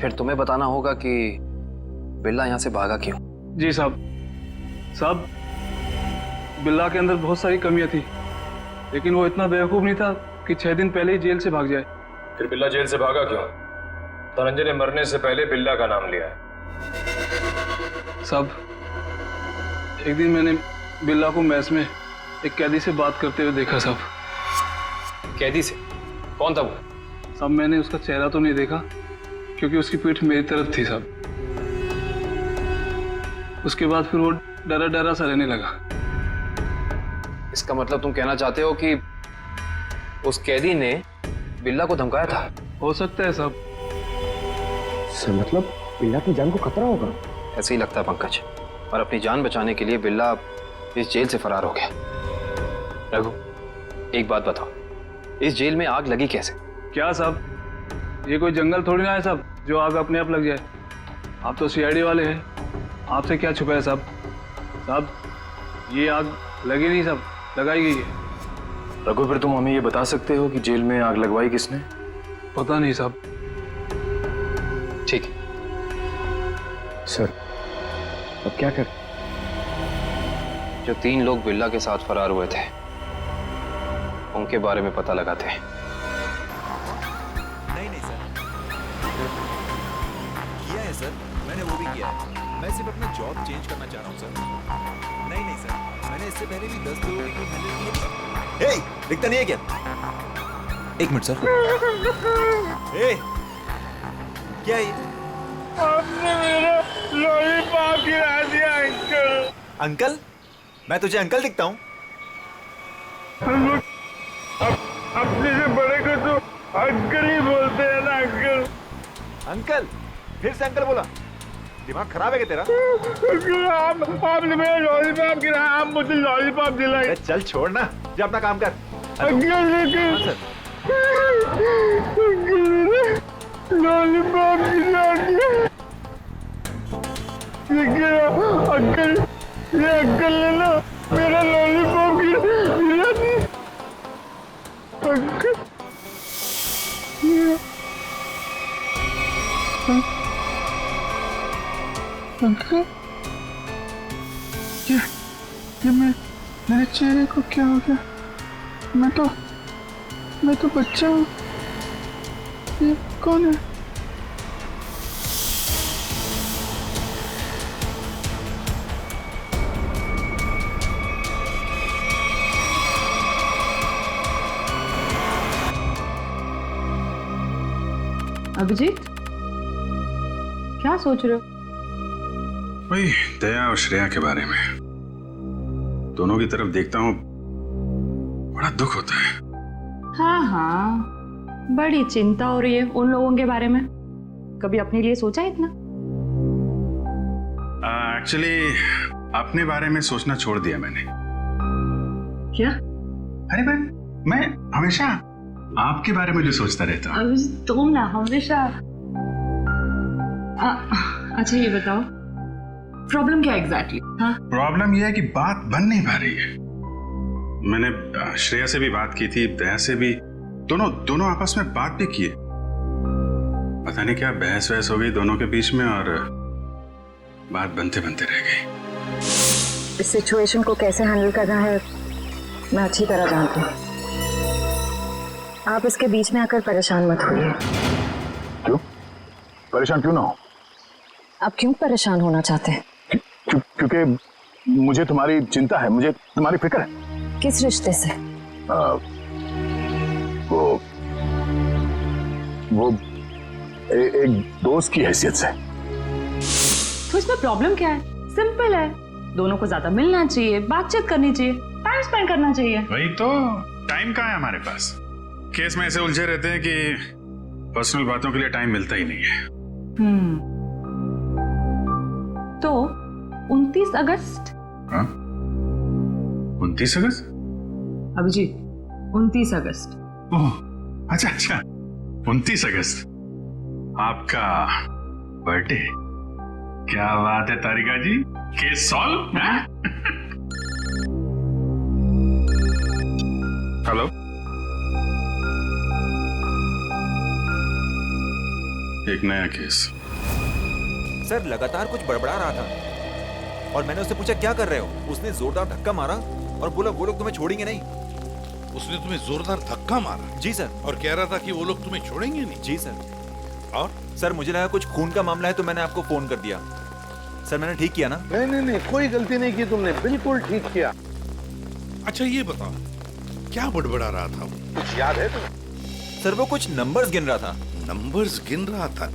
फिर तुम्हें बताना होगा कि बिल्ला यहाँ से भागा क्यों। जी साहब। साहब, बिल्ला के अंदर बहुत सारी कमियां थी, लेकिन वो इतना बेवकूफ नहीं था कि 6 दिन पहले ही जेल से भाग जाए। फिर बिल्ला जेल से भागा क्यों? धनंजय ने मरने से पहले बिल्ला का नाम लिया है। साहब, एक दिन मैंने बिल्ला को मैस में एक कैदी से बात करते हुए देखा साहब। कैदी से? कौन था वो? साहब, मैंने उसका चेहरा तो नहीं देखा क्योंकि उसकी पीठ मेरी तरफ थी साहब। उसके बाद फिर वो डरा डरा सा रहने लगा। इसका मतलब तुम कहना चाहते हो कि उस कैदी ने बिल्ला को धमकाया था? हो सकता है साहब। सर मतलब बिल्ला की जान को खतरा होगा? ऐसे ही लगता है पंकज, और अपनी जान बचाने के लिए बिल्ला इस जेल से फरार हो गया। रघु, एक बात बताओ, इस जेल में आग लगी कैसे? क्या साहब, ये कोई जंगल थोड़ी ना है साहब जो आग अपने आप लग जाए। आप तो सीआईडी वाले हैं, आपसे क्या छुपा है साहब? साहब, ये आग लगी नहीं साहब, लगाई गई है। रघु, फिर तुम हमें ये बता सकते हो कि जेल में आग लगवाई किसने? पता नहीं साहब। ठीक है सर, अब क्या कर? जो 3 लोग बिल्ला के साथ फरार हुए थे उनके बारे में पता लगाते हैं। नहीं सर, किया है सर, मैंने वो भी किया है। मैं सिर्फ अपना जॉब चेंज करना चाह रहा हूँ सर। नहीं सर, मैंने इससे पहले भी 10 लोगों को हैंडल किया। हे, दिखता नहीं है क्या? एक मिनट सर। हे, क्या है ये? आपने मेरा लॉलीपॉप गिरा दिया अंकल। अंकल? मैं तुझे अंकल दिखता हूँ? अपने से बड़े को तो अंकल ही बोलते हैं ना अंकल। अंकल? फिर से अंकल बोला? दिमाग खराब है क्या तेरा? आपने मेरा लॉलीपॉप गिराया, आप मुझे लॉलीपॉप दिलाए। चल छोड़ ना, जा अपना काम कर। अंकल लेकिन हाँ, सर। अंकल मेरा लॉलीपॉप गिरा दिया। लेकिन अंकल, ये अंकल ने ना मेरा लॉलीपॉप गिरा दिया। अंकल अंकल, ये मेरे चेहरे को क्या हो गया? मैं तो बच्चा हूँ। ये कौन है? अभिजीत, क्या सोच रहे हो? वही दया और श्रेया के बारे में। दोनों की तरफ देखता हूँ, बड़ा दुख होता है। हाँ, बड़ी चिंता हो रही है उन लोगों के बारे में। कभी अपने लिए सोचा है इतना? एक्चुअली अपने बारे में सोचना छोड़ दिया मैंने। क्या? अरे मैं हमेशा आपके बारे में जो सोचता रहता हूँ। तुम ना हमेशा। अच्छा ये बताओ, प्रॉब्लम क्या एग्जैक्टली? हाँ, प्रॉब्लम यह है कि बात बन नहीं पा रही है। मैंने श्रेया से भी बात की थी, दया से भी, दोनों आपस में बात भी किए। पता नहीं क्या बहस वहस हो गई दोनों के बीच में और बात बनते बनते रह गई। इस सिचुएशन को कैसे हैंडल करना है मैं अच्छी तरह जानती हूँ। आप इसके बीच में आकर परेशान मत होइए। क्यों? परेशान क्यों ना हो? आप क्यों परेशान होना चाहते हैं? क्योंकि मुझे तुम्हारी चिंता है, मुझे तुम्हारी फिक्र है। किस रिश्ते से? वो एक दोस्त की हैसियत से। तो इसमें प्रॉब्लम क्या है? सिंपल है, दोनों को ज्यादा मिलना चाहिए, बातचीत करनी चाहिए, टाइम स्पेंड करना चाहिए। वही तो, टाइम कहाँ है हमारे पास? केस में ऐसे उलझे रहते हैं कि पर्सनल बातों के लिए टाइम मिलता ही नहीं है। तो 29 अगस्त? हाँ? 29 अगस्त? अभिजीत, 29 अगस्त। ओह, अच्छा 29 अगस्त आपका बर्थडे। क्या बात है तारिका जी, केस सॉल्व। हेलो, एक नया केस। सर लगातार कुछ बड़बड़ा रहा था और मैंने उससे पूछा क्या कर रहे हो। उसने जोरदार धक्का मारा और बोला वो लोग तुम्हें छोड़ेंगे नहीं। उसने तुम्हें जोरदार धक्का मारा? जी सर। और कह रहा था कि वो लोग तुम्हें छोड़ेंगे नहीं? जी सर। और सर मुझे लगा कुछ खून का मामला है तो मैंने आपको फोन कर दिया। सर मैंने ठीक किया ना? नहीं, कोई गलती नहीं की तुमने, बिल्कुल ठीक किया। अच्छा ये बताओ, क्या बड़बड़ा रहा था वो? कुछ याद है तुम्हें? सर वो कुछ नंबर्स गिन रहा था। नंबर्स गिन रहा था?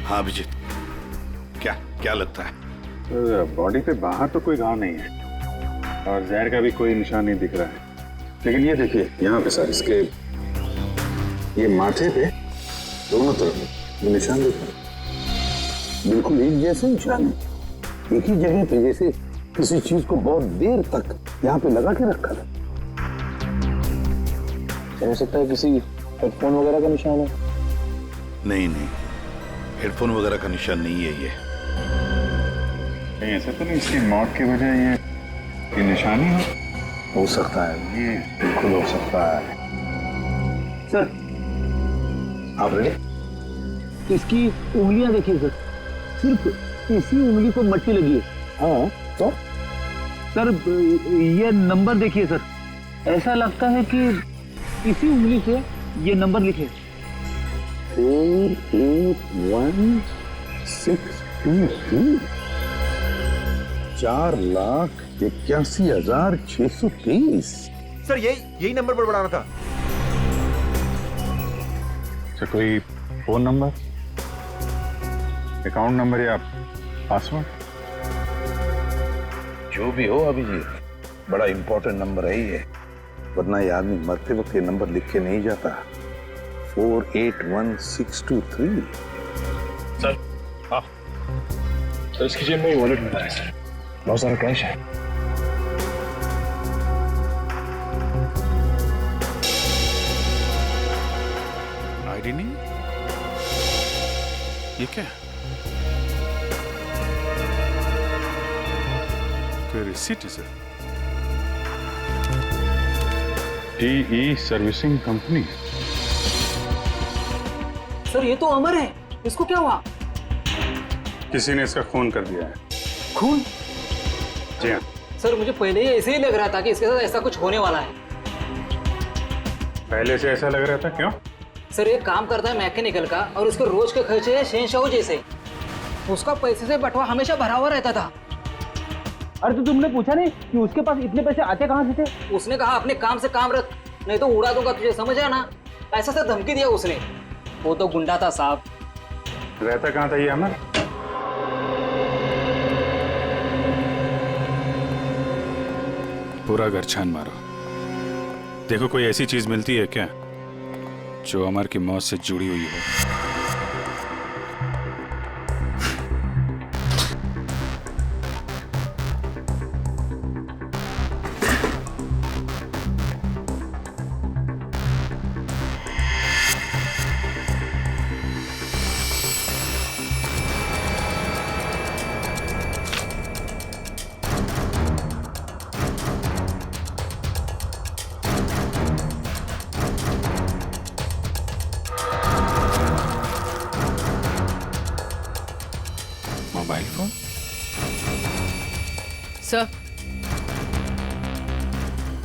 हाँ अभिजीत, क्या लगता है? बॉडी पे बाहर तो कोई घाव नहीं है और जहर का भी कोई निशान नहीं दिख रहा है, लेकिन ये देखिए यहाँ पे सर, इसके ये माथे पे दोनों तरफ ये निशान दिख रहा है, बिल्कुल एक जैसे निशान है, एक ही जगह पे, जैसे किसी चीज को बहुत देर तक यहाँ पे लगा के रखा था। हो सकता है किसी हेडफोन वगैरह का निशान है। नहीं, हेडफोन वगैरह का निशान नहीं है ये। नहीं ऐसा तो नहीं इसकी मौत की वजह ये निशानी हो सकता है, ये बिल्कुल हो सकता है। सर आप रेडी? इसकी उंगलियां देखिए सर, सिर्फ इसी उंगली को मट्टी लगी है। हाँ तो सर ये नंबर देखिए सर, ऐसा लगता है कि इसी उंगली से ये नंबर लिखे। 48163 4,81,623। सर यही नंबर बड़बड़ा रहा था। अच्छा कोई फोन नंबर, अकाउंट नंबर या पासवर्ड? जो भी हो अभिजीत, बड़ा इंपॉर्टेंट नंबर है ये, वरना ये आदमी मरते वक्त ये नंबर लिख के नहीं जाता। 481,623। सर हाँ सर, इसकी जेब में वॉलेट मिला है सर, बहुत सारा कैश है। आईडी नहीं? ये क्या? कोई रिसीट है sir? TE servicing company. Sir ये तो अमर है, इसको क्या हुआ? किसी ने इसका खून कर दिया है। खून? जी हाँ। सर मुझे पहले ही ऐसे ही लग रहा था कि इसके साथ ऐसा कुछ होने वाला है। पहले से ऐसा लग रहा था, क्यों? सर ये काम करता है मैकेनिकल का और उसके रोज के खर्चे है शहंशाह जैसे। उसका पैसे से बंटवा हमेशा भरा हुआ रहता था। अरे तो तुमने पूछा नहीं कि उसके पास इतने पैसे आते कहाँ से थे? उसने कहा अपने काम से काम रख, नहीं तो उड़ा दूंगा तुझे, समझ आया ना? ऐसा से धमकी दिया उसने। वो तो गुंडा था साहब। रहता कहाँ था ये अमर? पूरा घर छान मारो, देखो कोई ऐसी चीज मिलती है क्या जो अमर की मौत से जुड़ी हुई हो। Mobile phone?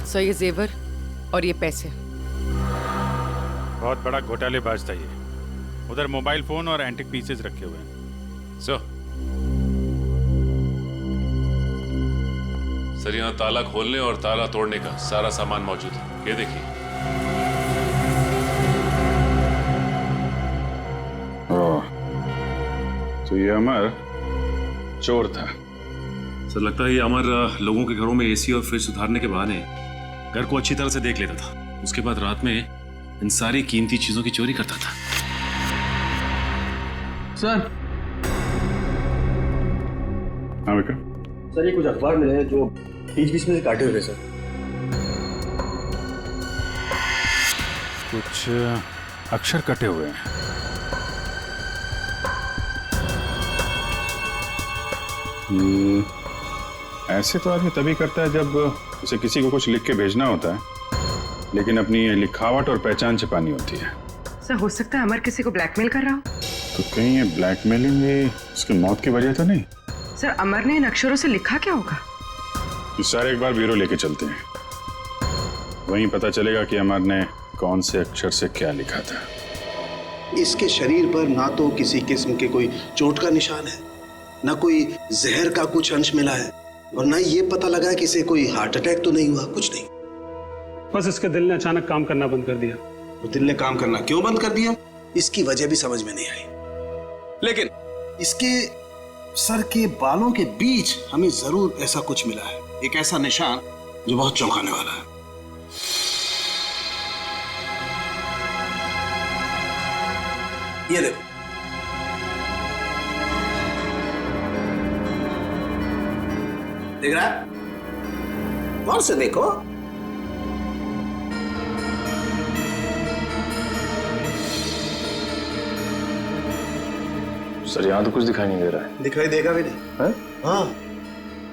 सर ये जेवर और ये पैसे। बहुत बड़ा घोटालेबाज था ये। उधर मोबाइल फोन और एंटिक पीसेस रखे हुए हैं। सर यहाँ ताला खोलने और ताला तोड़ने का सारा सामान मौजूद है, ये देखिए। तो ये अमर चोर था। सर लगता है ये अमर लोगों के घरों में एसी और फ्रिज सुधारने के बहाने घर को अच्छी तरह से देख लेता था, उसके बाद रात में इन सारी कीमती चीजों की चोरी करता था। सर हाँ बेटा। सर ये कुछ अखबार मिले हैं जो बीच बीच में से काटे हुए सर। कुछ अक्षर कटे हुए हैं। ऐसे तो आदमी तभी करता है जब उसे किसी को कुछ लिख के भेजना होता है, लेकिन अपनी लिखावट और पहचान छिपानी होती है। सर हो सकता है अमर किसी को ब्लैकमेल कर रहा हो। तो कहीं ये ब्लैकमेलिंग उसकी मौत की वजह तो नहीं? सर अमर ने इन अक्षरों से लिखा क्या होगा? इस सारे एक बार ब्यूरो लेके चलते हैं, वहीं पता चलेगा कि अमर ने कौन से अक्षर से क्या लिखा था। इसके शरीर पर ना तो किसी किस्म के कोई चोट का निशान है, ना कोई जहर का कुछ अंश मिला है, और ना ये पता लगा कि इसे कोई हार्ट अटैक तो नहीं हुआ, कुछ नहीं। बस इसके दिल ने अचानक काम करना बंद कर दिया। तो दिल ने काम करना क्यों बंद कर दिया, इसकी वजह भी समझ में नहीं आई। लेकिन इसके सर के बालों के बीच हमें जरूर ऐसा कुछ मिला है, एक ऐसा निशान जो बहुत चौंकाने वाला है। ये देखो, देख रहा है? गौर से देखो। सर यहाँ तो कुछ दिखाई नहीं दे रहा है। दिखाई देगा भी नहीं है? हाँ,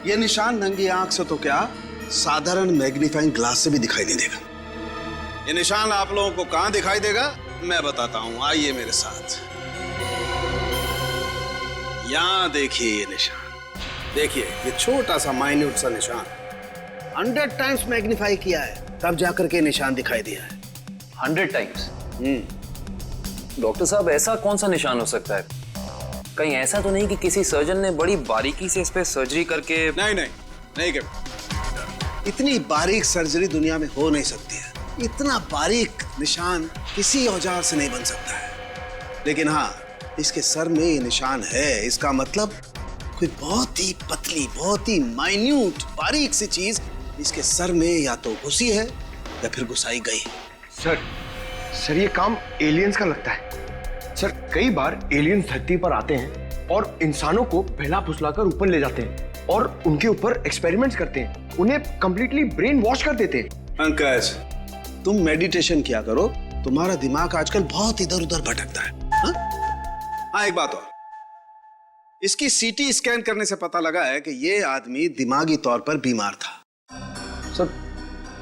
ये निशान नंगी आंख से तो क्या, साधारण मैग्नीफाइंग ग्लास से भी दिखाई नहीं देगा। ये निशान आप लोगों को कहां दिखाई देगा मैं बताता हूं, आइए मेरे साथ। यहां देखिए ये निशान, देखिए ये छोटा सा माइन्यूट सा निशान 100 टाइम्स मैग्नीफाई किया है, तब जाकर के निशान दिखाई दिया है। 100 टाइम्स? डॉक्टर साहब ऐसा कौन सा निशान हो सकता है? कहीं ऐसा तो नहीं कि किसी सर्जन ने बड़ी बारीकी से इस पे सर्जरी करके? नहीं कर, इतनी बारीक सर्जरी दुनिया में हो नहीं सकती है, इतना बारीक निशान किसी औजार से नहीं बन सकता है। लेकिन हाँ, इसके सर में ये निशान है, इसका मतलब कोई बहुत ही पतली, बहुत ही माइन्यूट, बारीक सी चीज इसके सर में या तो घुसी है या फिर घुसाई गई। सर ये काम एलियंस का लगता है। सर कई बार एलियंस धरती पर आते हैं और इंसानों को बहला फुसलाकर ऊपर ले जाते हैं और उनके ऊपर एक्सपेरिमेंट्स करते हैं, उन्हें कंप्लीटली ब्रेन वॉश कर देते हैं। पंकज, तुम मेडिटेशन किया करो, तुम्हारा दिमाग आजकल बहुत इधर उधर भटकता है। हाँ, एक बात और, इसकी सीटी स्कैन करने से पता लगा है कि ये आदमी दिमागी तौर पर बीमार था। सर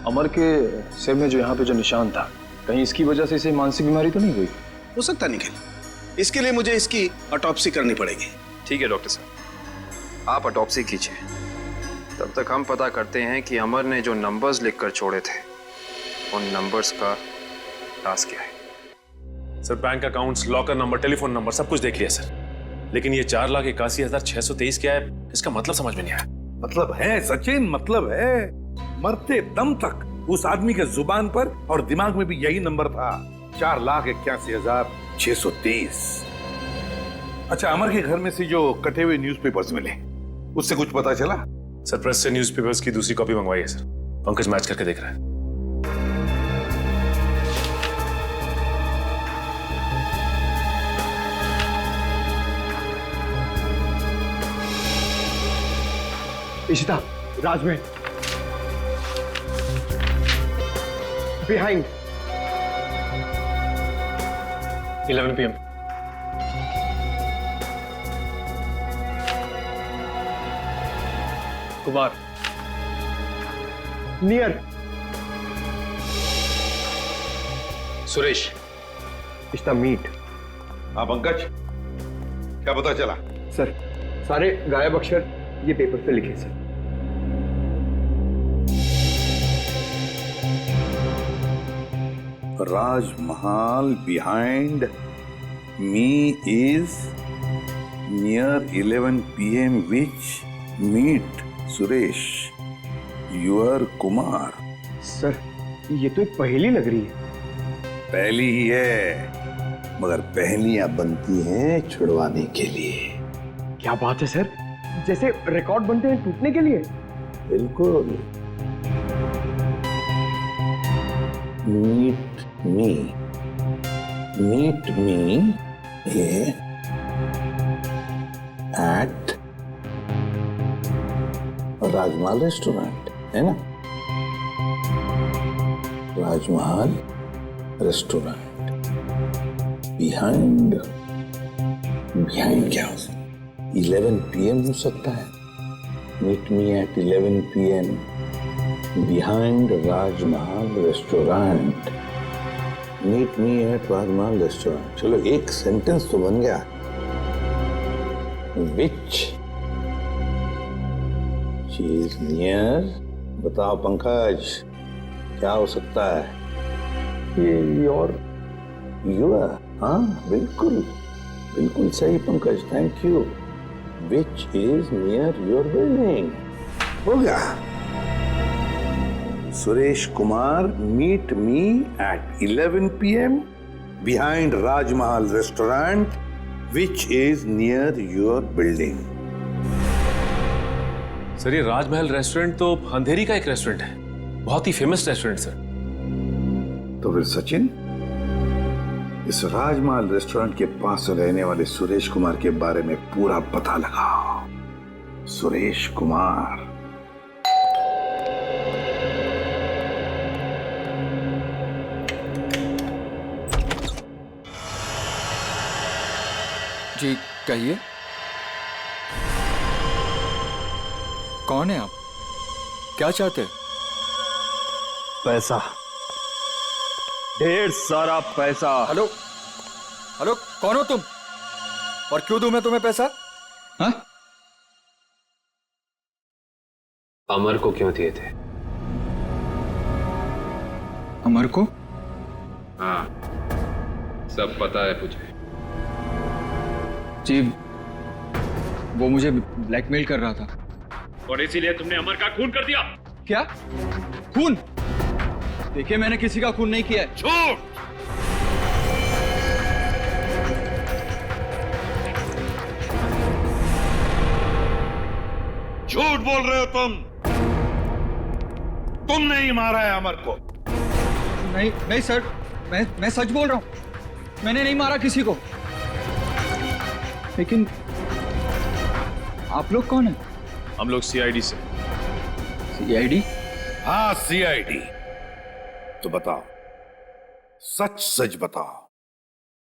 अमर के सिर में जो यहाँ पे जो निशान था, कहीं इसकी वजह से इसे मानसिक बीमारी तो नहीं हुई? हो सकता निखिल, इसके लिए मुझे इसकी ऑटोप्सी करनी पड़ेगी। ठीक है डॉक्टर साहब, आप ऑटोप्सी कीजिए, तब तक हम पता करते हैं कि अमर ने जो नंबर्स लिखकर छोड़े थे उन नंबर्स का राज क्या है। Sir bank accounts, locker number, telephone number सब कुछ देख लिया सर, लेकिन ये 4,81,623 क्या है, इसका मतलब समझ में नहीं आया। मतलब है सचिन, मतलब है, मरते दम तक उस आदमी के जुबान पर और दिमाग में भी यही नंबर था, 4,81,623। अच्छा, अमर के घर में से जो कटे हुए न्यूज़पेपर्स मिले, उससे कुछ पता चला? सर प्रेस से न्यूज़पेपर्स की दूसरी कॉपी मंगवाई है सर, पंकज मैच करके देख रहा है। Ishita, Rajmahal, behind 11 PM। Kumar, near Suresh, Ishta meet. हाँ पंकज, क्या पता चला? सर सारे गायब अक्षर ये पेपर पे लिखे sir. Rajmahal behind me is near 11 PM which meet Suresh, your Kumar। Sir ये तो एक पहेली लग रही है। पहली ही है, मगर पहेलियां बनती हैं छुड़वाने के लिए। क्या बात है सर, जैसे रिकॉर्ड बनते हैं टूटने के लिए। बिल्कुल। Meet me here at Rajmahal restaurant, है ना? राजमहल रेस्टोरेंट बिहाइंड क्या हो सकता है? 11 PM हो सकता है, meet me at 11 p.m. behind Raj Mahal restaurant. Meet me at Raj Mahal restaurant. चलो एक सेंटेंस तो बन गया. Which is near? बताओ पंकज, क्या हो सकता है? ये your हाँ बिल्कुल बिल्कुल सही Pankaj, thank you. Which is near your building? हो गया. Suresh Kumar, meet me at 11 p.m. behind Raj Mahal restaurant, which is near your building. Sir, ये राजमहल रेस्टोरेंट तो अंधेरी का एक रेस्टोरेंट है, बहुत ही फेमस रेस्टोरेंट सर. तो फिर सचिन, इस राजमहल रेस्टोरेंट के पास रहने वाले सुरेश कुमार के बारे में पूरा पता लगाओ. सुरेश कुमार. जी कहिए, कौन है आप? क्या चाहते हैं? पैसा, ढेर सारा पैसा. हेलो हेलो, कौन हो तुम और क्यों दूं मैं तुम्हें पैसा? हाँ? अमर को क्यों दिए थे? अमर को? हाँ, सब पता है मुझे. जी, वो मुझे ब्लैकमेल कर रहा था. और इसीलिए तुमने अमर का खून कर दिया? क्या खून? देखिए, मैंने किसी का खून नहीं किया है. झूठ! झूठ बोल रहे हो तुम. तुमने ही मारा है अमर को. नहीं नहीं सर, मैं सच बोल रहा हूं. मैंने नहीं मारा किसी को. लेकिन आप लोग कौन हैं? हम लोग सीआईडी से. सीआईडी? हाँ, सीआईडी. तो बताओ, सच सच बताओ.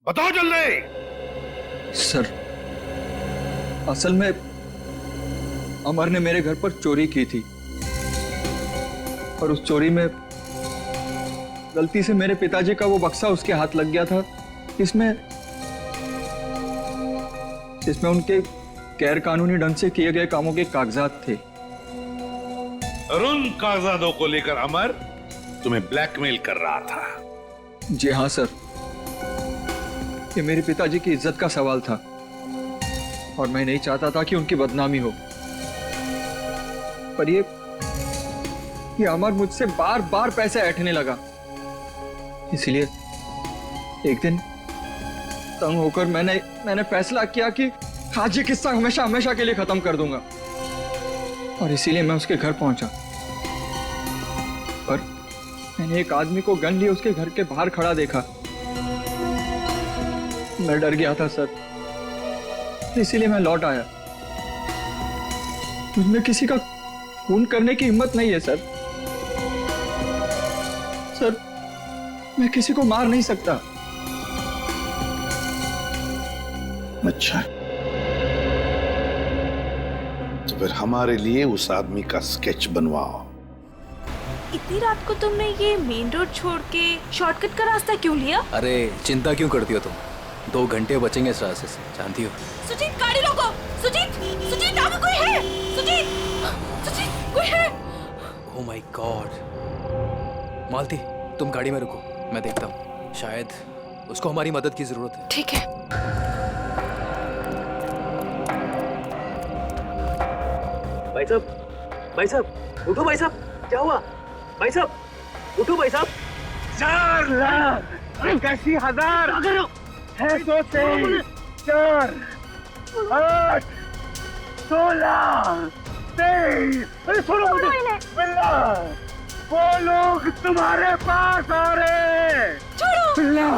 बताओ जल्दी. सर, असल में अमर ने मेरे घर पर चोरी की थी और उस चोरी में गलती से मेरे पिताजी का वो बक्सा उसके हाथ लग गया था, जिसमें उनके गैर कानूनी ढंग से किए गए कामों के कागजात थे. और उन कागजातों को लेकर अमर तुम्हें ब्लैकमेल कर रहा था. जी हाँ सर, ये मेरे पिताजी की इज्जत का सवाल था और मैं नहीं चाहता था कि उनकी बदनामी हो. पर ये अमर मुझसे बार बार पैसे ऐंठने लगा. इसलिए एक दिन तंग होकर मैंने फैसला किया कि आज ये किस्सा हमेशा हमेशा के लिए खत्म कर दूंगा. और इसीलिए मैं उसके घर पहुंचा. पर मैंने एक आदमी को गन लिए उसके घर के बाहर खड़ा देखा. मैं डर गया था सर, इसीलिए मैं लौट आया. मुझमें किसी का खून करने की हिम्मत नहीं है सर. सर, मैं किसी को मार नहीं सकता. अच्छा, तो फिर हमारे लिए उस आदमी का स्केच बनवाओ. इतनी रात को तुमने ये मेन रोड छोड़ के शॉर्टकट का रास्ता क्यों लिया? अरे चिंता क्यों करती हो तुम? 2 घंटे बचेंगे इस रास्ते से, जानती हो. सुजीत, गाड़ी रोको. सुजीत, आगे कोई है? सुजीत, कोई है? Oh my God. मालती, तुम गाड़ी में रुको, मैं देखता हूँ. शायद उसको हमारी मदद की जरूरत है. ठीक है. भाई साहब, उठो भाई साहब. क्या हुआ? भाई साहब, उठो भाई साहब. 4,81,000 है. 2 3 4 8 16 23. अरे छोड़ो मुझे. बिल्ला, वो लोग तुम्हारे पास आ रहे. छोड़ो बिल्ला.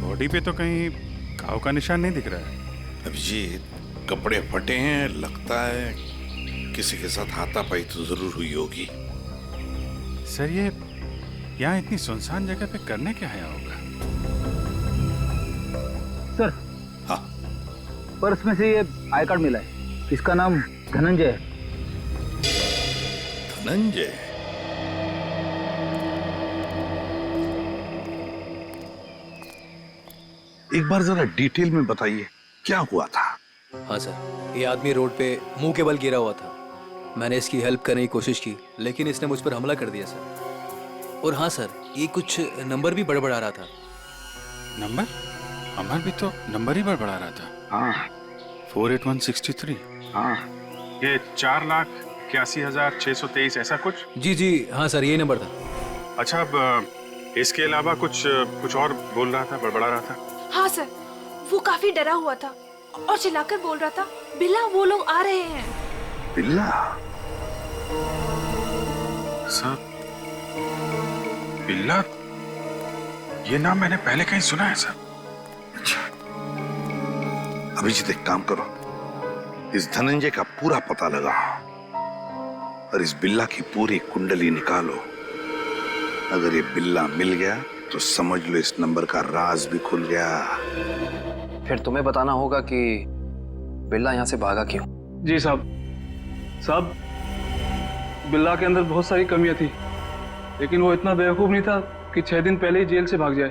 बॉडी पे तो कहीं घाव का निशान नहीं दिख रहा है. अभिजीत, कपड़े फटे हैं, लगता है किसी के साथ हाथापाई तो जरूर हुई होगी। सर ये यहाँ इतनी सुनसान जगह पे करने क्या आया होगा? सर हाँ, पर्स में से ये आई कार्ड मिला है, इसका नाम धनंजय है। धनंजय? एक बार जरा डिटेल में बताइए क्या हुआ था? हाँ सर, ये आदमी रोड पे मुंह के बल गिरा हुआ था। मैंने इसकी हेल्प करने की कोशिश की, लेकिन इसने मुझ पर हमला कर दिया सर। और हाँ सर, ये कुछ नंबर भी बड़बड़ा रहा था। नंबर? अमर भी तो नंबर ही बड़बड़ा रहा था। हाँ, 48163। हाँ, ये 4,81,623 ऐसा कुछ? जी जी हाँ सर, यही नंबर था। अच्छा, अब इसके अलावा कुछ और बोल रहा था, बड़बड़ा रहा था? हाँ सर, वो काफी डरा हुआ था और चिल्लाकर बोल रहा था, बिल्ला वो लोग आ रहे हैं। बिल्ला? सर, बिल्ला, ये नाम मैंने पहले कहीं सुना है सर। अच्छा, अभिजीत एक काम करो, इस धनंजय का पूरा पता लगाओ और इस बिल्ला की पूरी कुंडली निकालो। अगर ये बिल्ला मिल गया तो समझ लो इस नंबर का राज भी खुल गया। फिर तुम्हें बताना होगा कि बिल्ला यहाँ से भागा क्यों। जी साहब, बिल्ला के अंदर बहुत सारी कमियां थी, लेकिन वो इतना बेवकूफ नहीं था कि 6 दिन पहले ही जेल से भाग जाए।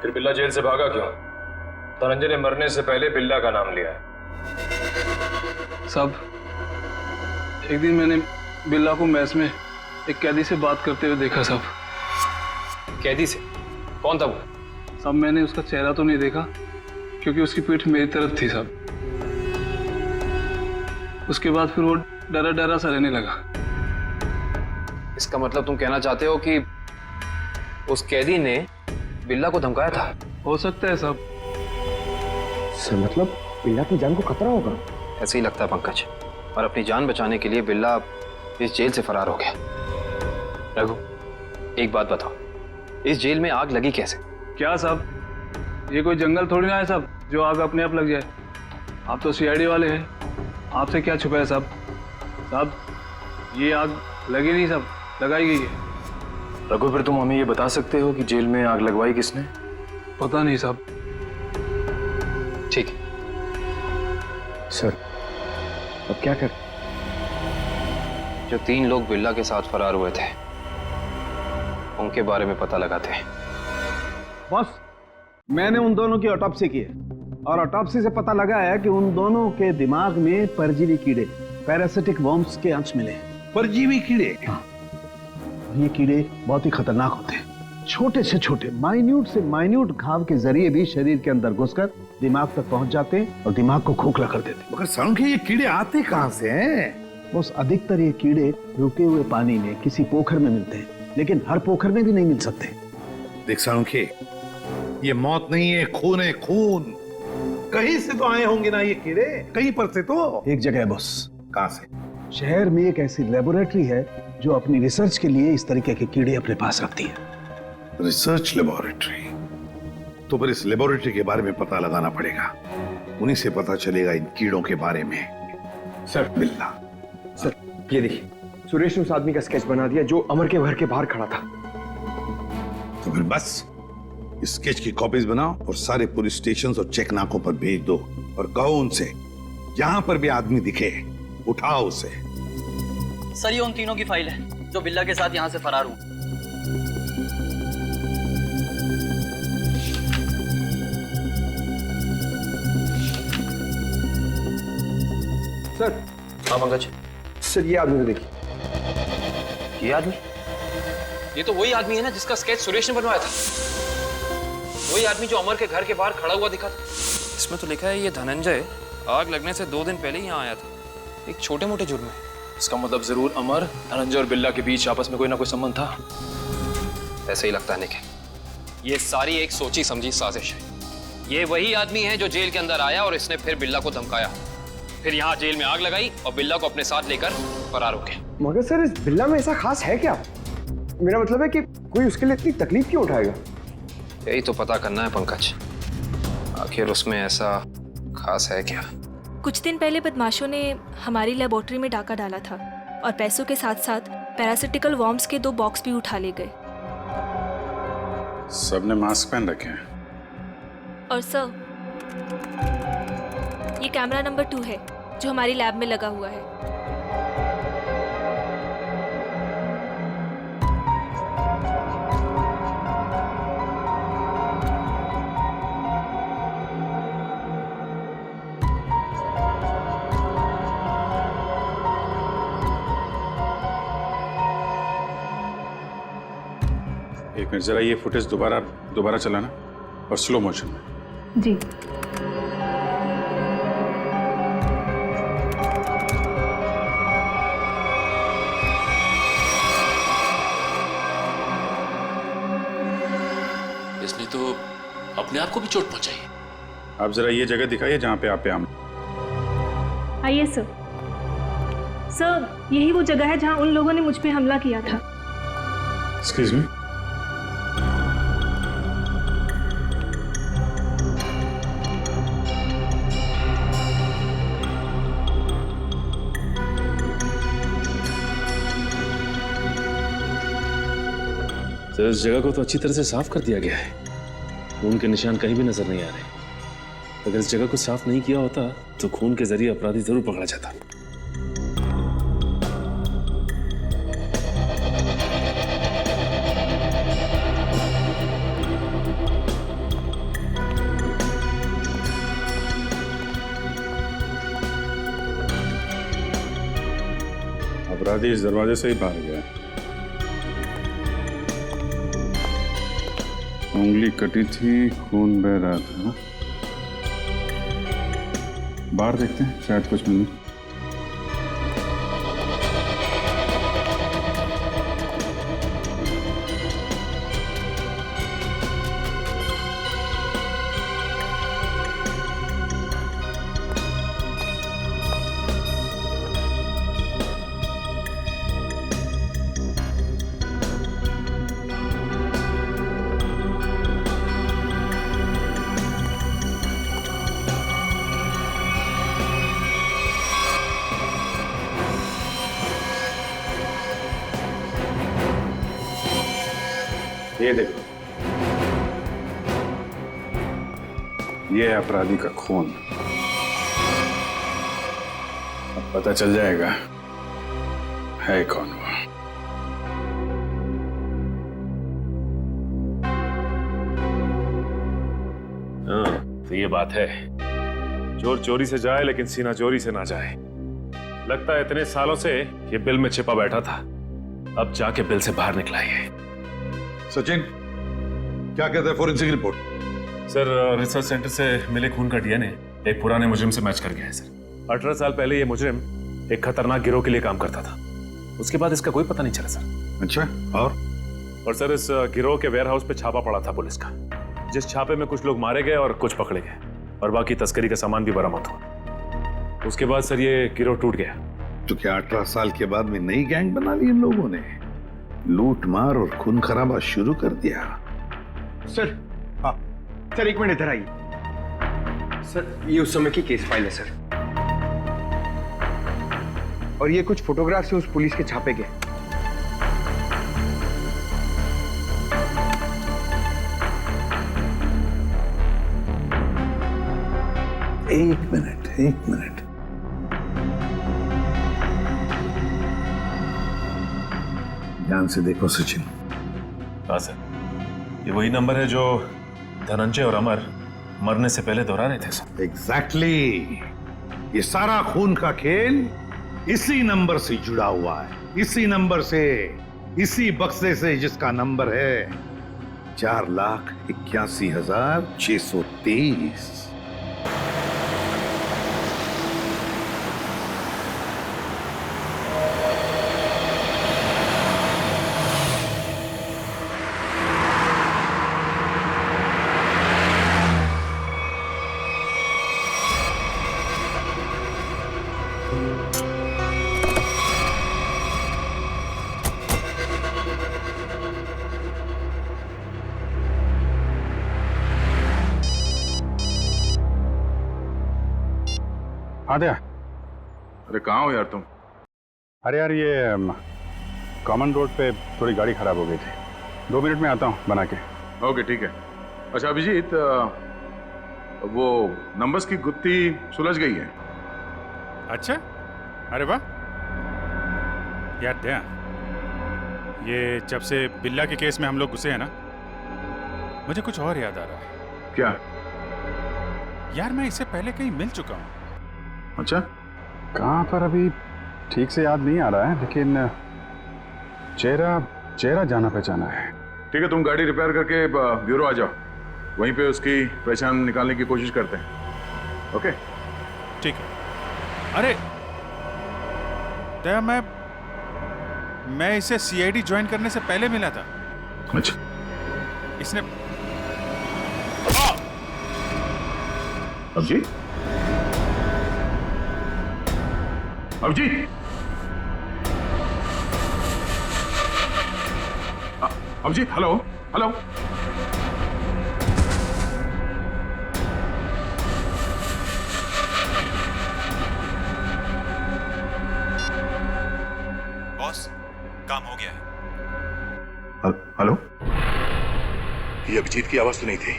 फिर बिल्ला जेल से भागा क्यों? धनंजय ने मरने से पहले बिल्ला का नाम लिया है। साहब, एक दिन मैंने बिल्ला को मैस में एक कैदी से बात करते हुए देखा साहब। कैदी से? कौन था वो? साहब, मैंने उसका चेहरा तो नहीं देखा क्योंकि उसकी पीठ मेरी तरफ थी साहब। उसके बाद फिर वो डरा डरा सा रहने लगा। इसका मतलब तुम कहना चाहते हो कि उस कैदी ने बिल्ला को धमकाया था? हो सकता है साहब। सर मतलब बिल्ला की जान को खतरा होगा? ऐसे ही लगता है पंकज, और अपनी जान बचाने के लिए बिल्ला इस जेल से फरार हो गया। रघु, एक बात बताओ, इस जेल में आग लगी कैसे? क्या साहब, ये कोई जंगल थोड़ी ना है साहब जो आग अपने आप लग जाए। आप तो सीआईडी वाले हैं, आपसे क्या छुपा है साहब? साहब, ये आग लगी नहीं साहब, लगाई गई है। रघु, फिर तुम हमें ये बता सकते हो कि जेल में आग लगवाई किसने? पता नहीं साहब। ठीक है सर, अब क्या कर? जो 3 लोग बिल्ला के साथ फरार हुए थे उनके बारे में पता लगाते हैं। बॉस, मैंने उन दोनों की ऑटोप्सी की है और ऑटोप्सी से पता लगा है कि उन दोनों के दिमाग में परजीवी कीड़े, पैरासिटिक वर्म्स के अंश मिले हैं। परजीवी कीड़े? हाँ, ये कीड़े बहुत ही खतरनाक होते हैं। छोटे से छोटे, माइन्यूट से माइन्यूट घाव के जरिए भी शरीर के अंदर घुसकर दिमाग तक पहुंच जाते हैं और दिमाग को खोखला कर देते हैं। मगर सालुंखे, ये कीड़े आते कहां से हैं? बस अधिकतर ये कीड़े रुके हुए पानी में किसी पोखर में मिलते हैं, लेकिन हर पोखर में भी नहीं मिल सकते। देख सालुंखे, ये मौत नहीं है, खून है, खून। कहीं से तो आए होंगे ना ये कीड़े, कहीं पर से तो। एक जगह है बॉस। कहां से? शहर में एक ऐसी लेबोरेटरी है जो अपनी रिसर्च के लिए इस तरीके के कीड़े अपने पास रखती है। Research laboratory? तो फिर इस लेबोरेटरी के बारे में पता लगाना पड़ेगा, उन्हीं से पता चलेगा इन कीड़ों के बारे में। सर, बिल्ला। सर ये देखिए, सुरेश ने उस आदमी का स्केच बना दिया जो अमर के घर के बाहर खड़ा था। तो फिर बस स्केच की कॉपीज बनाओ और सारे पुलिस स्टेशन और चेक नाकों पर भेज दो और कहो उनसे जहां पर भी आदमी दिखे उठाओ उसे। सर, ये उन तीनों की फाइल है जो बिल्ला के साथ यहाँ से फरार हुए। सर। हाँ पंकज। सर, ये आदमी को देखिए। ये आदमी? ये तो वही आदमी है ना जिसका स्केच सुरेश ने बनवाया था। वही आदमी जो अमर के घर के बाहर खड़ा हुआ दिखा था। इसमें तो लिखा है ये धनंजय आग लगने से 2 दिन पहले ही यहाँ आया था, एक छोटे मोटे जुर्म में। इसका मतलब जरूर अमर, धनंजय और बिल्ला के बीच आपस में कोई ना कोई संबंध था। ऐसे ही लगता है निखिल, ये सारी एक सोची समझी साजिश है। ये वही आदमी है जो जेल के अंदर आया और इसने फिर बिल्ला को धमकाया, फिर यहाँ जेल में आग लगाई और बिल्ला को अपने साथ लेकर फरार हो गया। मगर सर, इस बिल्ला में ऐसा खास है क्या? मेरा मतलब है कि कोई उसके लिए इतनी तकलीफ क्यों उठाएगा? यही तो पता करना है पंकज, आखिर उसमें ऐसा खास है क्या। कुछ दिन पहले बदमाशों ने हमारी लेबोरेटरी में डाका डाला था और पैसों के साथ साथ पैरासिटिकल वॉर्म्स के 2 बॉक्स भी उठा ले गए। सबने मास्क पहन रखे हैं। और सर, ये कैमरा नंबर 2 है जो हमारी लैब में लगा हुआ है। एक मिनट, जरा ये फुटेज दोबारा चलाना और स्लो मोशन में। जी। इसने तो अपने आप को भी चोट पहुंचाई है। आप जरा ये जगह दिखाइए जहां पे आप पे हम। आइए सर। सर, यही वो जगह है जहां उन लोगों ने मुझ पे हमला किया था। Excuse me. सर, इस जगह को तो अच्छी तरह से साफ कर दिया गया है। खून के निशान कहीं भी नजर नहीं आ रहे। अगर इस जगह को साफ नहीं किया होता तो खून के जरिए अपराधी जरूर पकड़ा जाता। अपराधी इस दरवाजे से ही बाहर गया। उंगली कटी थी, खून बह रहा था। बाहर देखते हैं, शायद कुछ मिले। ये देखो, ये है अपराधी का खून। अब पता चल जाएगा है कौन वो। हाँ, तो ये बात है। चोर चोरी से जाए लेकिन सीना चोरी से ना जाए। लगता है इतने सालों से ये बिल में छिपा बैठा था, अब जाके बिल से बाहर निकला है। सचिन, क्या कहते हैं forensic report? Sir, research centre से मिले खून का डीएनए एक पुराने मुजरिम से मैच कर गया है सर। 18 साल पहले ये मुजरिम एक खतरनाक गिरोह के लिए काम करता था। उसके बाद इसका कोई पता नहीं चला सर। अच्छा, और सर, इस गिरोह के वेयरहाउस पे छापा पड़ा था पुलिस का, जिस छापे में कुछ लोग मारे गए और कुछ पकड़े गए और बाकी तस्करी का सामान भी बरामद हुआ। उसके बाद सर ये गिरोह टूट गया। तो क्या 18 साल के बाद में नई गैंग बना ली इन लोगों ने? लूट मार और खून खराबा शुरू कर दिया। सर, हाँ सर, एक मिनट इधर आइए। सर, ये उस समय की केस फाइल है सर, और ये कुछ फोटोग्राफ से उस पुलिस के छापे के। एक मिनट। ध्यान से देखो सचिन। हाँ सर, ये वही नंबर है जो धनंजय और अमर मरने से पहले दोहरा रहे थे सर। एग्जैक्टली। ये सारा खून का खेल इसी नंबर से जुड़ा हुआ है, इसी नंबर से, इसी बक्से से जिसका नंबर है 4,81,630। हाँ दया। अरे कहाँ हो यार तुम? अरे यार ये कॉमन रोड पे थोड़ी गाड़ी खराब हो गई थी, 2 मिनट में आता हूँ बना के। ओके ठीक है। अच्छा अभिजीत, वो नंबर्स की गुत्थी सुलझ गई है। अच्छा, अरे वाह यार दया, ये जब से बिल्ला के केस में हम लोग घुसे हैं ना, मुझे कुछ और याद आ रहा है। क्या? यार मैं इससे पहले कहीं मिल चुका हूँ। अच्छा? कहाँ पर अभी ठीक से याद नहीं आ रहा है, लेकिन चेहरा जाना पहचाना है। ठीक है, तुम गाड़ी रिपेयर करके ब्यूरो आ जाओ, वहीं पे उसकी पहचान निकालने की कोशिश करते हैं। ओके ठीक है। अरे दया, मैं इसे सीआईडी ज्वाइन करने से पहले मिला था। अच्छा। इसने Abhijit, Abhijit, Abhijit, hello hello. Boss, काम हो गया है। हेलो। ये अभिजीत की आवाज तो नहीं थी,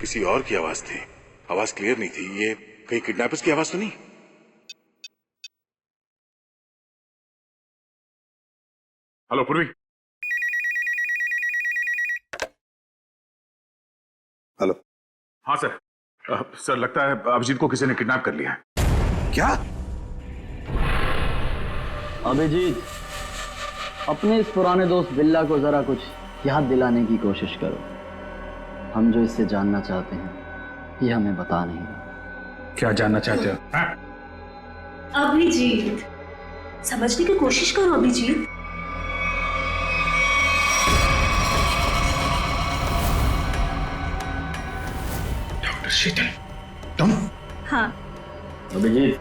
किसी और की आवाज थी। आवाज क्लियर नहीं थी। ये कहीं किडनैपर्स की आवाज तो नहीं? हेलो पूर्वी। हेलो। हाँ सर। सर लगता है अभिजीत को किसी ने किडनैप कर लिया है। क्या? अभिजीत, अपने इस पुराने दोस्त बिल्ला को जरा कुछ याद दिलाने की कोशिश करो। हम जो इससे जानना चाहते हैं ये हमें बता नहीं रहा। क्या जानना चाहते हो? अभिजीत, समझने की कोशिश करो अभिजीत। डॉक्टर शीतल, तुम? हाँ। अभिजीत,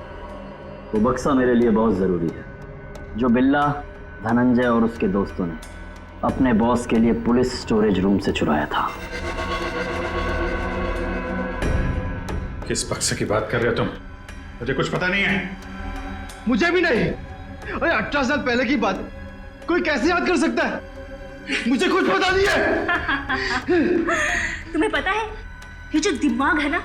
वो बक्सा मेरे लिए बहुत जरूरी है जो बिल्ला, धनंजय और उसके दोस्तों ने अपने बॉस के लिए पुलिस स्टोरेज रूम से चुराया था। किस बक्से की बात कर रहे हो तुम? मुझे कुछ पता नहीं है। मुझे भी नहीं। अरे 18 साल पहले की बात कोई कैसे याद कर सकता है? मुझे कुछ पता नहीं है। तुम्हें पता है, ये जो दिमाग है ना,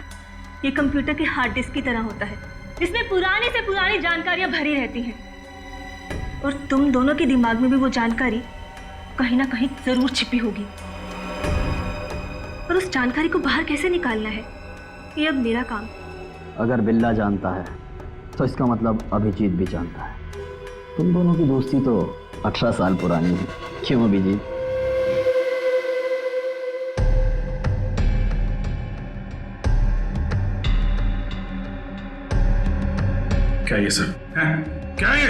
ये कंप्यूटर के हार्ड डिस्क की तरह होता है। इसमें पुरानी से पुरानी जानकारियां भरी रहती हैं और तुम दोनों के दिमाग में भी वो जानकारी कहीं ना कहीं जरूर छिपी होगी। और उस जानकारी को बाहर कैसे निकालना है, ये अब मेरा काम। अगर बिल्ला जानता है तो इसका मतलब अभिजीत भी जानता है। तुम दोनों की दोस्ती तो 18 साल पुरानी है, क्यों अभिजीत? क्या ये सब? क्या ये?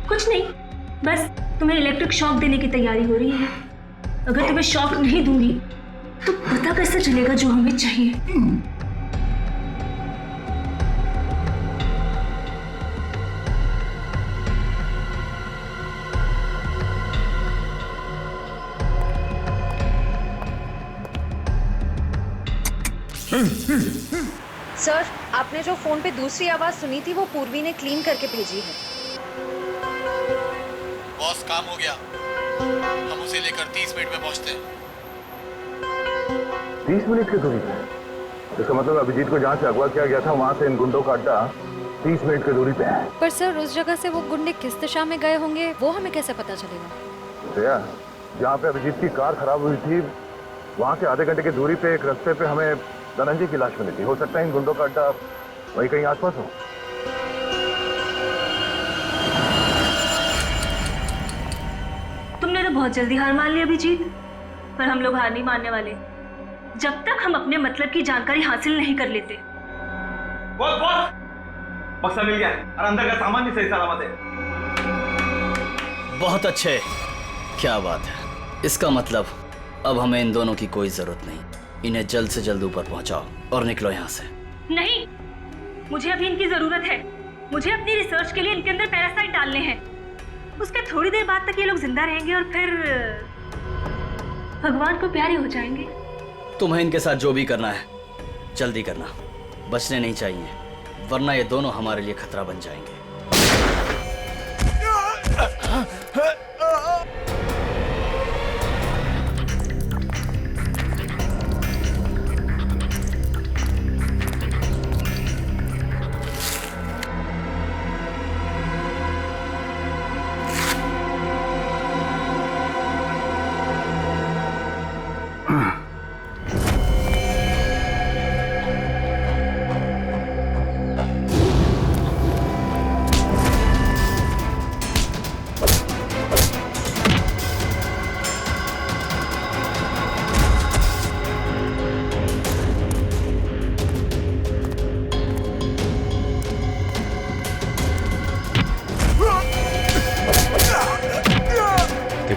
कुछ नहीं, बस तुम्हें इलेक्ट्रिक शॉक देने की तैयारी हो रही है। अगर तुम्हें शॉक नहीं दूंगी तो पता कैसे चलेगा जो हमें चाहिए। सर, आपने जो फोन पे दूसरी आवाज सुनी थी वो पूर्वी ने क्लीन करके भेजी है। बॉस, काम हो गया। हम उसे लेकर 30 मिनट में पहुंचते हैं। 30 मिनट की दूरी पे? इसका मतलब अभिजीत को जहाँ से अगवा किया गया था वहां से इन गुंडों का अड्डा 30 मिनट की दूरी पे है। पर सर, उस जगह से वो गुंडे किस दिशा में गए होंगे वो हमें कैसे पता चलेगा? दया, जहाँ पे अभिजीत की कार खराब हुई थी वहां से आधे घंटे की दूरी पे एक रास्ते पे हमें धनंजय की लाश मिली थी। हो सकता है इन गुंडों का अड्डा वही कहीं आसपास हो। तुमने तो बहुत जल्दी हार मान ली अभिजीत, पर हम लोग हार नहीं मानने वाले जब तक हम अपने मतलब की जानकारी हासिल नहीं कर लेते। बॉस, बॉस, बक्सा मिल गया और अंदर का सामान भी सही सलामत है। बहुत अच्छे, क्या बात है। इसका मतलब अब हमें इन दोनों की कोई जरूरत नहीं। इन्हें जल्द से जल्द ऊपर पहुंचाओ और निकलो यहाँ से। नहीं, मुझे अभी इनकी जरूरत है। मुझे अपनी रिसर्च के लिए इनके अंदर पैरासाइट डालने हैं। उसके थोड़ी देर बाद तक ये लोग जिंदा रहेंगे और फिर भगवान को प्यारे हो जाएंगे। तुम्हें इनके साथ जो भी करना है जल्दी करना, बचने नहीं चाहिए वरना ये दोनों हमारे लिए खतरा बन जाएंगे।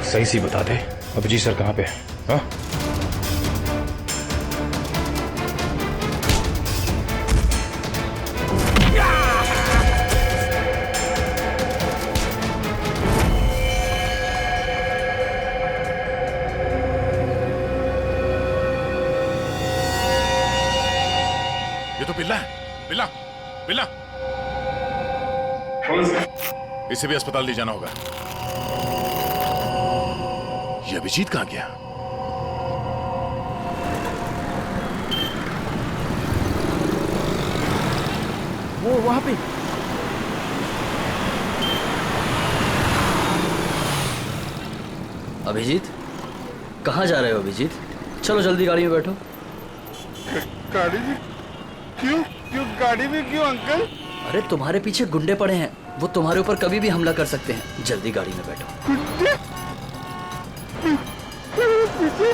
सही सी बता दे अभिजीत सर कहाँ पे है? हाँ? ये तो बिल्ला है। बिल्ला बिल्ला, इसे भी अस्पताल ले जाना होगा। ये अभिजीत कहाँ गया? वो वहां पे। अभिजीत, कहाँ जा रहे हो अभिजीत? चलो जल्दी गाड़ी में बैठो। गाड़ी में क्यों? क्यों गाड़ी में क्यों अंकल? अरे तुम्हारे पीछे गुंडे पड़े हैं, वो तुम्हारे ऊपर कभी भी हमला कर सकते हैं। जल्दी गाड़ी में बैठो। गुंडे? पीछे?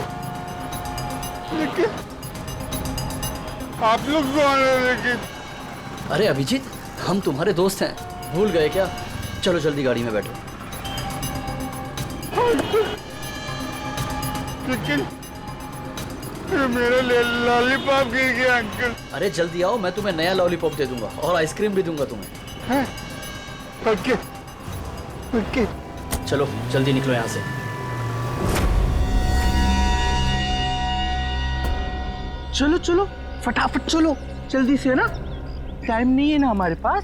लेकिन आप लोग कौन हैं? लेकिन अरे अभिजीत, हम तुम्हारे दोस्त हैं, भूल गए क्या? चलो जल्दी गाड़ी में बैठो। लेकिन मेरा लॉलीपॉप गिर गया अंकल। अरे जल्दी आओ, मैं तुम्हें नया लॉलीपॉप दे दूंगा और आइसक्रीम भी दूंगा तुम्हें। Okay okay. चलो जल्दी निकलो यहाँ से। चलो चलो फटाफट चलो, जल्दी से ना, टाइम नहीं है ना हमारे पास,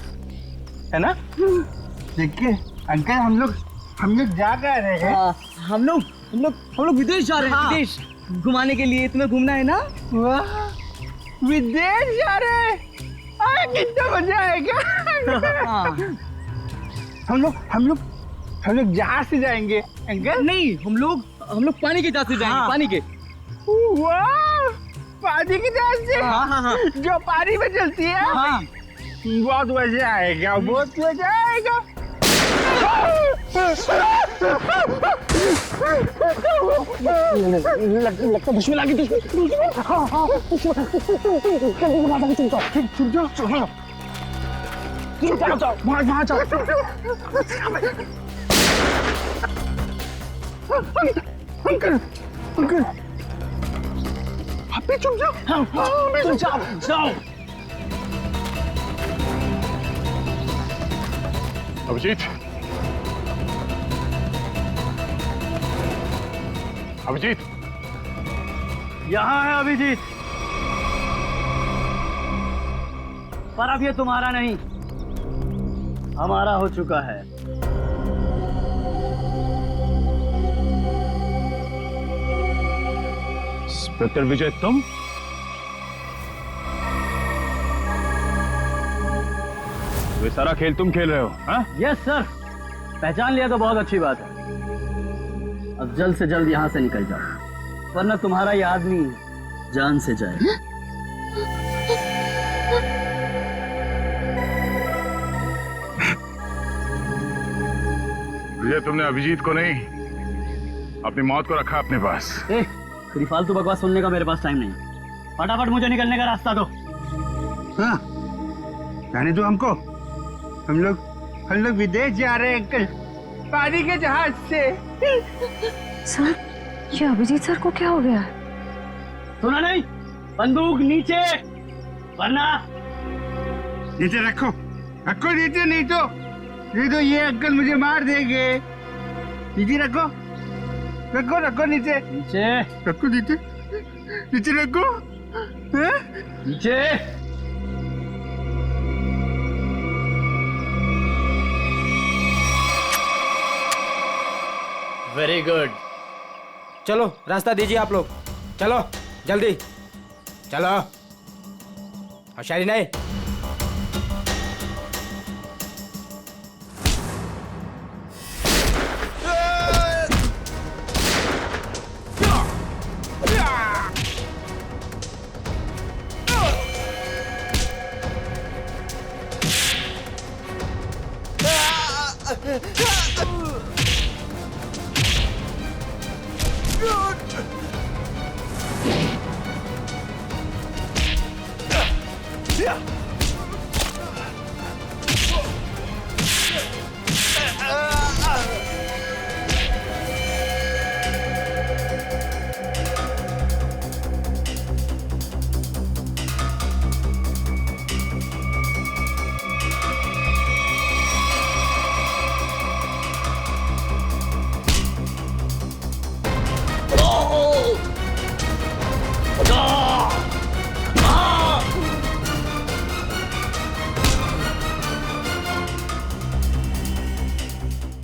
है ना? देखिए अंकल, हम लोग जा रहे हैं। हम लोग विदेश जा रहे हैं। विदेश घुमाने के लिए। तुम्हें घूमना है ना? वाह, विदेश जा रहे हैं, कितना मजा आएगा। हम लोग जहाज से जाएंगे अंकल। नहीं, हम लोग पानी के जहाज से जाएंगे। पानी के। वाह, पानी की जहाज से? हाँ। जो पानी में चलती है? हाँ। बहुत मजा आएगा, बहुत मजा आएगा। लगता दुश्मन आ गई। वहाँ जाओ। अंकल आप भी चुप जाओ। जाओ। अभिजीत, अभिजीत, यहाँ है अभिजीत, पर अब ये तुम्हारा नहीं, हमारा हो चुका है। इंस्पेक्टर विजय, तुम? ये सारा खेल तुम खेल रहे हो? हाँ? यस सर, पहचान लिया तो बहुत अच्छी बात है। अब जल्द से जल्द यहाँ से निकल जाओ, वरना तुम्हारा ये आदमी जान से जाएगा। विजय, तुमने अभिजीत को नहीं, अपनी मौत को रखा अपने पास। तेरी फालतू बकवास सुनने का मेरे पास टाइम नहीं। फटाफट मुझे निकलने का रास्ता दो। हाँ, जाने दो हमको। हम लोग विदेश जा रहे हैं अंकल, पानी के जहाज से। सर, ये अभिजीत सर को क्या हो गया? सुना नहीं? बंदूक नीचे, वरना नीचे रखो नीचे, नहीं तो ये अंकल मुझे मार देंगे। नीचे रखो नीचे रखो, नीचे रखो। नीचे। Very good. चलो रास्ता दीजिए आप लोग, चलो जल्दी चलो, होशियारी नहीं।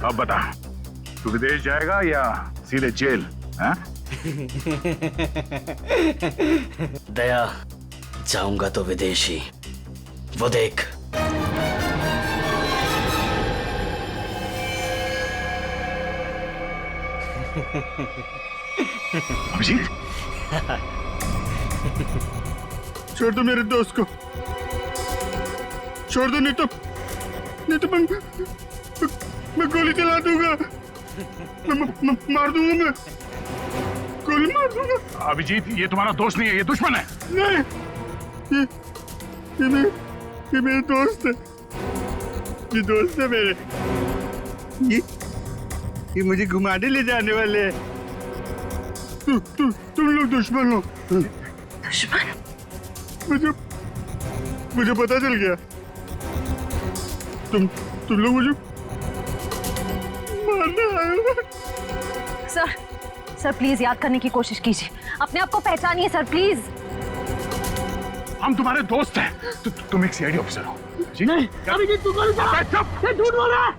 अब बता, तू विदेश जाएगा या सीधे जेल? हाँ? दया, जाऊंगा तो विदेश ही, वो देख। अभिजीत, छोड़ दो मेरे दोस्त को, छोड़ दो, नहीं तो मैं गोली चला दूंगा, मैं मार दूंगा, मैं गोली मार दूंगा। अभिजीत, ये तुम्हारा दोस्त नहीं है, ये दुश्मन है। नहीं, ये मेरे दोस्त है, ये दोस्त है मेरे, ये मुझे घुमाने ले जाने वाले हैं। तुम लोग दुश्मन हो। दुश्मन? मुझे पता चल गया, तुम लोग मुझे मारने आए हो। सर प्लीज याद करने की कोशिश कीजिए, अपने आप को पहचानिए सर प्लीज। हम तुम्हारे दोस्त हैं। तुम एक सीआईडी ऑफिसर हो जी? नहीं, अभिजीत तू गोली चला, ये झूठ बोल रहा है,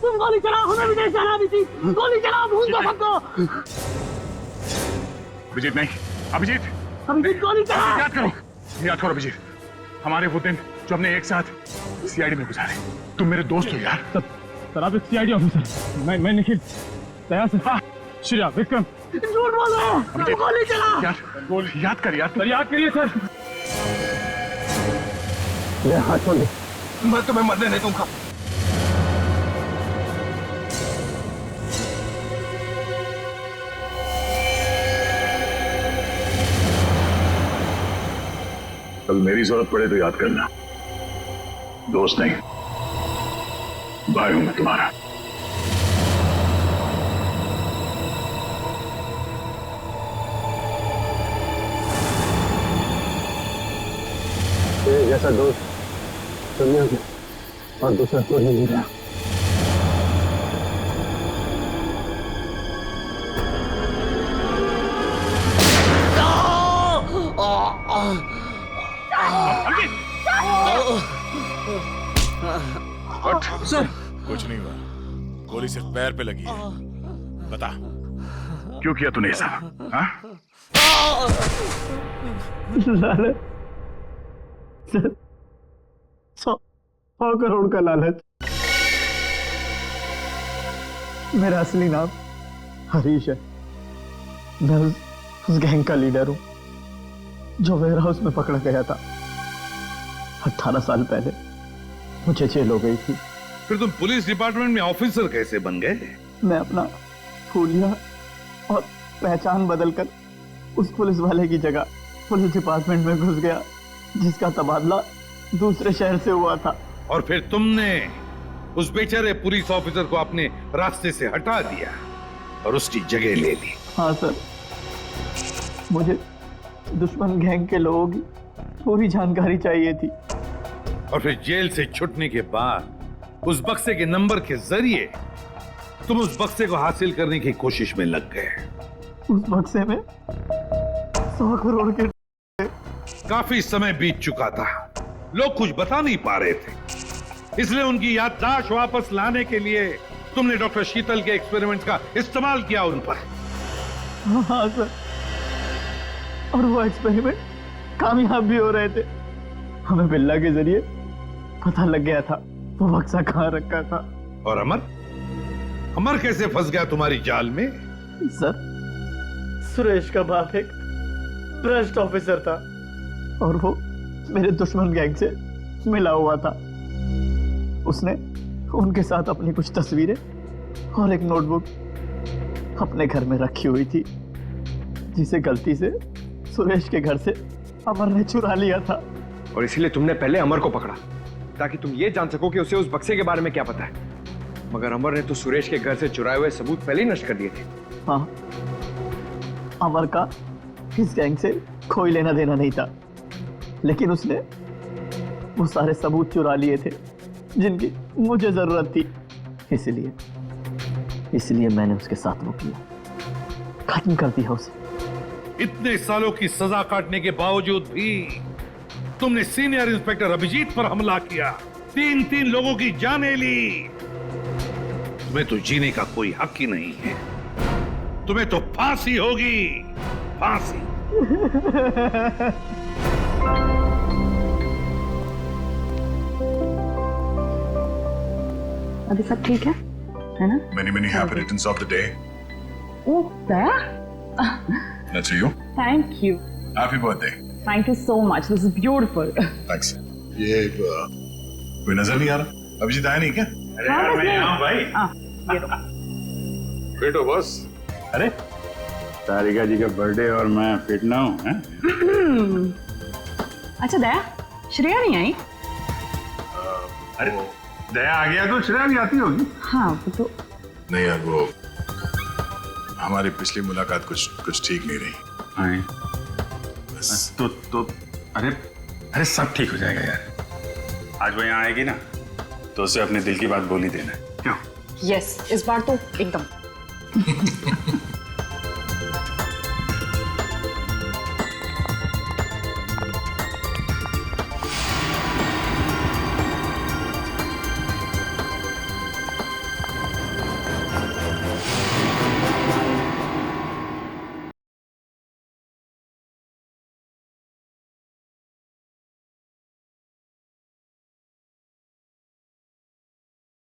तुम गोली चला, हमें विदेश जाना, अभिजीत गोली चला, भूल दो सबको। अभिजीत नहीं, अभिजीत गोली चला। याद करो अभिजीत, हमारे वो दिन जो हमने एक साथ सीआईडी में गुजारे। तुम मेरे दोस्त हो यार। सर आप एक सीआईडी ऑफिसर, मैं निखिल, दया से, हाँ, श्रेया, विक्रम। झूठ बोल रहा है, गोली चला। याद कर यार, याद करिए सर। हाथ छोड़ दे, मैं तुम्हें मरने नहीं दूंगा। कल मेरी जरूरत पड़े तो याद करना, दोस्त नहीं, भाई हूं मैं तुम्हारा। जैसा दोस्त दुनिया में और दूसरा कोई नहीं रहा। सर कुछ नहीं हुआ, गोली सिर्फ पैर पे लगी है। बता क्यों किया तूने ऐसा? हाँ? 100 करोड़ का लालच। मेरा असली नाम हरीश है, मैं उस गैंग का लीडर हूं जो वेयर हाउस में पकड़ा गया था। 18 साल पहले मुझे जेल हो गई थी। फिर तुम पुलिस डिपार्टमेंट में ऑफिसर कैसे बन गए? मैं अपना फूलिया और पहचान बदलकर उस पुलिस वाले की जगह पुलिस डिपार्टमेंट में घुस गया, जिसका तबादला दूसरे शहर से हुआ था। और फिर तुमने उस बेचारे पुलिस ऑफिसर को अपने रास्ते से हटा दिया और उसकी जगह ले ली। हाँ सर, मुझे दुश्मन गैंग के लोगों की पूरी जानकारी चाहिए थी। और फिर जेल से छूटने के बाद उस बक्से के नंबर के जरिए तुम उस बक्से को हासिल करने की कोशिश में लग गए। उस बक्से में 100 करोड़ के। काफी समय बीत चुका था, लोग कुछ बता नहीं पा रहे थे, इसलिए उनकी याददाश्त वापस लाने के लिए तुमने डॉक्टर शीतल के एक्सपेरिमेंट का इस्तेमाल किया उन पर। हाँ सर, और वो एक्सपेरिमेंट कामयाब भी हो रहे थे। हमें बिल्ला के जरिए पता लग गया था वो बक्सा कहाँ रखा था। और अमर, अमर कैसे फंस गया तुम्हारी जाल में? सर, सुरेश का बाप एक भ्रष्ट ऑफिसर था और वो मेरे दुश्मन गैंग से मिला हुआ था। उसने उनके साथ अपनी कुछ तस्वीरें और एक नोटबुक अपने घर में रखी हुई थी, जिसे गलती से सुरेश के घर से अमर ने चुरा लिया था। और इसीलिए तुमने पहले अमर को पकड़ा ताकि तुम ये जान सको कि उसे उस बक्से के बारे में क्या पता है। मगर अमर ने तो सुरेश के घर से चुराए हुए सबूत पहले ही नष्ट कर दिए थे। हाँ, अमर का इस गैंग से कोई लेना देना नहीं था, लेकिन उसने वो सारे सबूत चुरा लिए थे जिनकी मुझे जरूरत थी। इसलिए मैंने उसके साथ वो किया, खत्म कर दिया उसे। इतने सालों की सजा काटने के बावजूद भी तुमने सीनियर इंस्पेक्टर अभिजीत पर हमला किया, 3 लोगों की जानें ली। तुम्हें तो जीने का कोई हक ही नहीं है। तुम्हें तो फांसी होगी, फांसी। अभी सब ठीक है ना? Many happy returns of the day. Oh, Daya? That's for you. Thank you. Happy birthday. Thank you so much. This is beautiful. Thanks. ये कोई नजर नहीं आ रहा? अभिजीत आया नहीं क्या? अरे यार, मैं यहाँ हूँ भाई। ये लो। बेटो बस। अरे तारिका जी का बर्थडे और मैं फिट ना हूँ, हैं? अच्छा दया, श्रेया नहीं आई? अरे दया आ गया तो श्रेया भी आती होगी। हाँ वो तो नहीं यार, वो हमारी पिछली मुलाकात कुछ ठीक नहीं रही। हाँ तो अरे सब ठीक हो जाएगा यार। आज वो यहाँ आएगी ना तो उसे अपने दिल की बात बोल ही देना। क्यों? यस, इस बार तो एकदम।